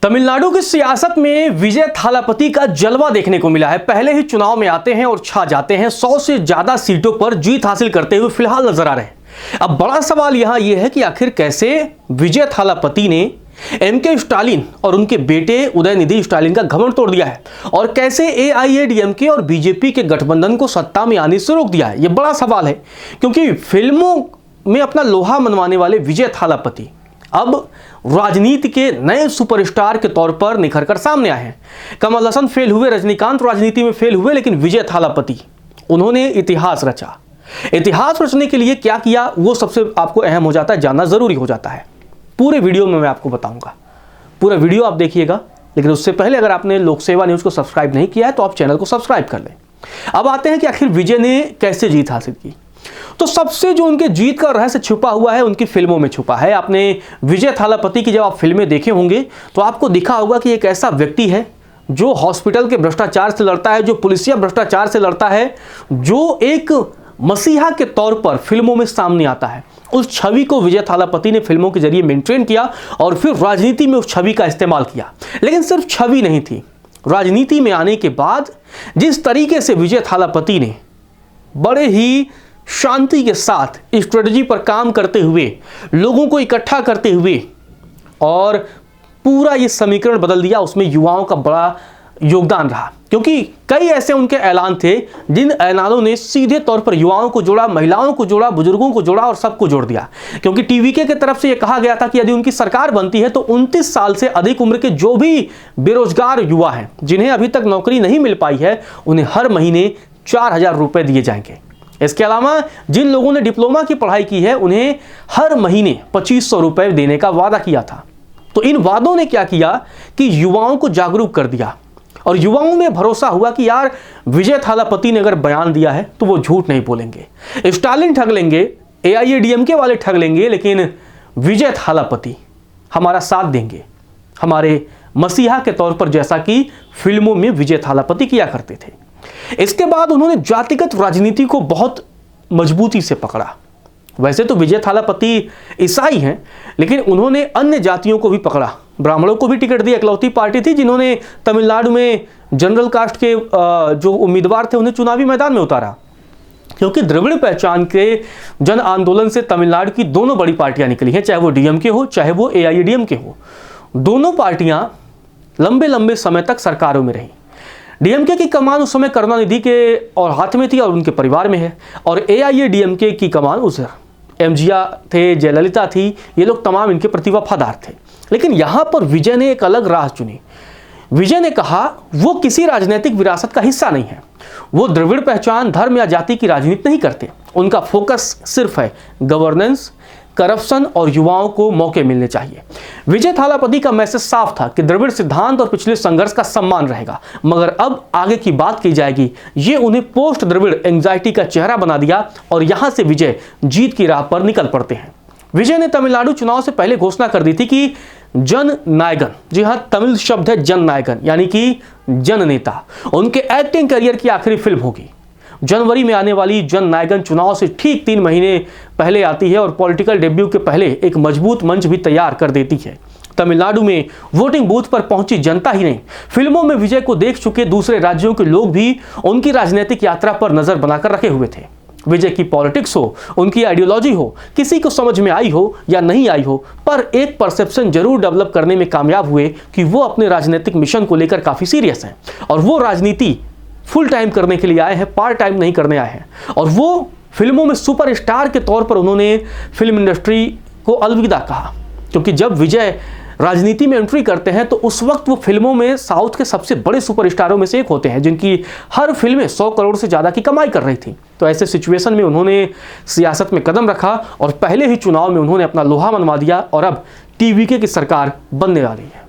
तमिलनाडु की सियासत में विजय थालापति का जलवा देखने को मिला है। पहले ही चुनाव में आते हैं और छा जाते हैं। 100 से ज्यादा सीटों पर जीत हासिल करते हुए फिलहाल नजर आ रहे हैं। अब बड़ा सवाल यहां यह है कि आखिर कैसे विजय थालापति ने एमके स्टालिन और उनके बेटे उदयनिधि स्टालिन का घमंड तोड़ दिया है और कैसे एआईएडीएमके और बीजेपी के गठबंधन को सत्ता में आने से रोक दिया है। यह बड़ा सवाल है क्योंकि फिल्मों में अपना लोहा मनवाने वाले विजय थालापति अब राजनीति के नए सुपरस्टार के तौर पर निखर कर सामने आए हैं। कमल हसन फेल हुए, रजनीकांत राजनीति में फेल हुए, लेकिन विजय थालापति उन्होंने इतिहास रचा। इतिहास रचने के लिए क्या किया वो सबसे आपको अहम हो जाता है, जानना जरूरी हो जाता है। पूरे वीडियो में मैं आपको बताऊंगा, पूरा वीडियो आप देखिएगा। लेकिन उससे पहले अगर आपने लोक सेवा न्यूज को सब्सक्राइब नहीं किया है तो आप चैनल को सब्सक्राइब कर लें। अब आते हैं कि आखिर विजय ने कैसे जीत हासिल की। तो सबसे जो उनके जीत का रहस्य छुपा हुआ है उनकी फिल्मों में छुपा है। आपने विजय थालापति की जब आप फिल्में देखे होंगे तो आपको दिखा होगा कि एक ऐसा व्यक्ति है जो हॉस्पिटल के भ्रष्टाचार से लड़ता है, जो पुलिसिया भ्रष्टाचार से लड़ता है, जो एक मसीहा के तौर पर फिल्मों में सामने आता है। उस छवि को विजय थालापति ने फिल्मों के जरिए मेंटेन किया और फिर राजनीति में उस छवि का इस्तेमाल किया। लेकिन सिर्फ छवि नहीं थी, राजनीति में आने के बाद जिस तरीके से विजय थालापति ने बड़े ही शांति के साथ स्ट्रेटजी पर काम करते हुए, लोगों को इकट्ठा करते हुए और पूरा ये समीकरण बदल दिया, उसमें युवाओं का बड़ा योगदान रहा। क्योंकि कई ऐसे उनके ऐलान थे जिन ऐलानों ने सीधे तौर पर युवाओं को जोड़ा, महिलाओं को जोड़ा, बुजुर्गों को जोड़ा और सबको जोड़ दिया। क्योंकि टीवीके की तरफ से यह कहा गया था कि यदि उनकी सरकार बनती है तो 29 साल से अधिक उम्र के जो भी बेरोजगार युवा हैं, जिन्हें अभी तक नौकरी नहीं मिल पाई है, उन्हें हर महीने 4000 रुपए दिए जाएंगे। इसके अलावा जिन लोगों ने डिप्लोमा की पढ़ाई की है उन्हें हर महीने 2500 रुपए देने का वादा किया था। तो इन वादों ने क्या किया कि युवाओं को जागरूक कर दिया और युवाओं में भरोसा हुआ कि यार विजय थालापति ने अगर बयान दिया है तो वो झूठ नहीं बोलेंगे। स्टालिन ठग लेंगे, एआईएडीएमके वाले ठग लेंगे, लेकिन विजय थालापति हमारा साथ देंगे, हमारे मसीहा के तौर पर, जैसा कि फिल्मों में विजय थालापति किया करते थे। इसके बाद उन्होंने जातिगत राजनीति को बहुत मजबूती से पकड़ा। वैसे तो विजय थालापति ईसाई हैं, लेकिन उन्होंने अन्य जातियों को भी पकड़ा, ब्राह्मणों को भी टिकट दी। इकलौती पार्टी थी जिन्होंने तमिलनाडु में जनरल कास्ट के जो उम्मीदवार थे उन्हें चुनावी मैदान में उतारा। क्योंकि द्रविड़ पहचान के जन आंदोलन से तमिलनाडु की दोनों बड़ी पार्टियां निकली हैं, चाहे वो डीएमके हो चाहे वो एआईएडीएमके हो। दोनों पार्टियां लंबे लंबे समय तक सरकारों में रहीं। डीएमके की कमान उस समय करुणानिधि के और हाथ में थी और उनके परिवार में है, और एआईएडीएमके की कमान उस एमजिया थे, जयललिता थी, ये लोग तमाम इनके प्रति वफादार थे। लेकिन यहाँ पर विजय ने एक अलग राह चुनी। विजय ने कहा वो किसी राजनीतिक विरासत का हिस्सा नहीं है, वो द्रविड़ पहचान, धर्म या जाति की राजनीति नहीं करते। उनका फोकस सिर्फ है गवर्नेंस, करप्शन और युवाओं को मौके मिलने चाहिए। विजय थालापति का मैसेज साफ था कि द्रविड़ सिद्धांत और पिछले संघर्ष का सम्मान रहेगा, मगर अब आगे की बात की जाएगी। ये उन्हें पोस्ट द्रविड़ एंग्जाइटी का चेहरा बना दिया और यहां से विजय जीत की राह पर निकल पड़ते हैं। विजय ने तमिलनाडु चुनाव से पहले घोषणा कर दी थी कि जन नायकन, जी हां, तमिल शब्द है जन नायकन, यानी कि जन नेता, उनके एक्टिंग करियर की आखिरी फिल्म होगी। जनवरी में आने वाली जन नायकन चुनाव से ठीक 3 महीने पहले आती है और पॉलिटिकल डेब्यू के पहले एक मजबूत मंच भी तैयार कर देती है। तमिलनाडु में वोटिंग बूथ पर पहुंची जनता ही नहीं, फिल्मों में विजय को देख चुके दूसरे राज्यों के लोग भी उनकी राजनीतिक यात्रा पर नजर बनाकर रखे हुए थे। विजय की पॉलिटिक्स हो, उनकी आइडियोलॉजी हो, किसी को समझ में आई हो या नहीं आई हो, पर एक परसेप्शन जरूर डेवलप करने में कामयाब हुए कि वो अपने राजनीतिक मिशन को लेकर काफी सीरियस हैं और वो राजनीति फुल टाइम करने के लिए आए हैं, पार्ट टाइम नहीं करने आए हैं। और वो फिल्मों में सुपरस्टार के तौर पर उन्होंने फिल्म इंडस्ट्री को अलविदा कहा। क्योंकि जब विजय राजनीति में एंट्री करते हैं तो उस वक्त वो फिल्मों में साउथ के सबसे बड़े सुपरस्टारों में से एक होते हैं, जिनकी हर फिल्में 100 करोड़ से ज़्यादा की कमाई कर रही थी। तो ऐसे सिचुएशन में उन्होंने सियासत में कदम रखा और पहले ही चुनाव में उन्होंने अपना लोहा मनवा दिया और अब टीवीके की सरकार बनने वाली है।